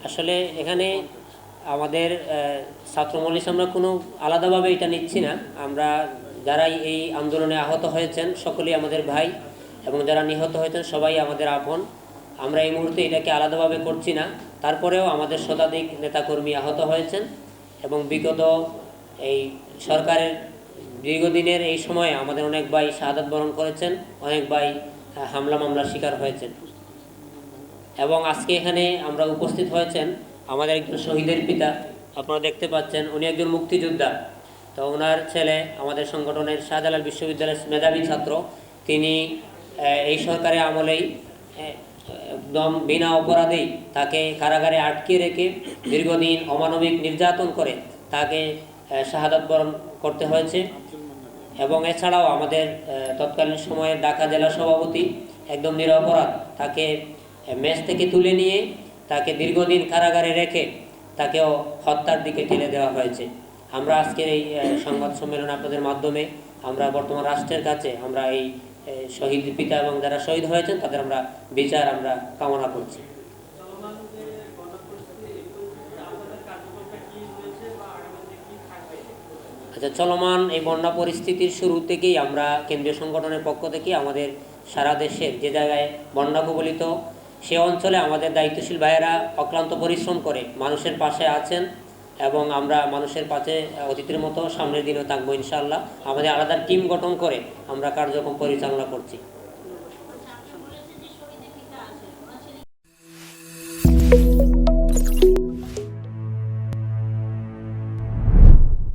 আসলে এখানে আমাদের ছাত্র মজলিস আমরা কোনো আলাদাভাবে এটা নিচ্ছি না। আমরা যারা এই আন্দোলনে আহত হয়েছেন সকলেই আমাদের ভাই, এবং যারা নিহত হয়েছেন সবাই আমাদের আপন। আমরা এই মুহূর্তে এটাকে আলাদাভাবে করছি না। তারপরেও আমাদের শতাধিক নেতাকর্মী আহত হয়েছেন, এবং বিগত এই সরকারের দীর্ঘদিনের এই সময়ে আমাদের অনেক ভাই শাহাদাত বরণ করেছেন, অনেক ভাই হামলা মামলার শিকার হয়েছেন। এবং আজকে এখানে আমরা উপস্থিত হয়েছেন আমাদের একজন শহীদের পিতা, আপনারা দেখতে পাচ্ছেন উনি একজন মুক্তিযোদ্ধা। তো ওনার ছেলে আমাদের সংগঠনের শাহজালাল বিশ্ববিদ্যালয়ের মেধাবী ছাত্র। তিনি এই সরকারের আমলেই একদম বিনা অপরাধেই তাকে কারাগারে আটকে রেখে দীর্ঘদিন অমানবিক নির্যাতন করে তাকে শাহাদাত বরণ করতে হয়েছে। এবং এছাড়াও আমাদের তৎকালীন সময়ে ঢাকা জেলা সভাপতি একদম নিরপরাধ, তাকে মেস থেকে তুলে নিয়ে তাকে দীর্ঘদিন কারাগারে রেখে তাকেও হত্যার দিকে ঠেলে দেওয়া হয়েছে। আমরা আজকের এই সংবাদ সম্মেলন আপনাদের মাধ্যমে আমরা বর্তমান রাষ্ট্রের কাছে আমরা এই শহীদ পিতা এবং যারা শহীদ হয়েছেন তাদের আমরা বিচার আমরা কামনা করছি। আচ্ছা, চলমান এই বন্যা পরিস্থিতির শুরু থেকেই আমরা কেন্দ্রীয় সংগঠনের পক্ষ থেকে আমাদের সারা দেশের যে জায়গায় বন্যা কবলিত সে অঞ্চলে আমাদের দায়িত্বশীল ভাইয়েরা অক্লান্ত পরিশ্রম করে মানুষের পাশে আছেন, এবং আমরা মানুষের পাশে অতীতের মতো সামনের দিনও থাকবো ইনশাআল্লাহ। আমাদের আলাদা টিম গঠন করে আমরা কার্যক্রম পরিচালনা করছি।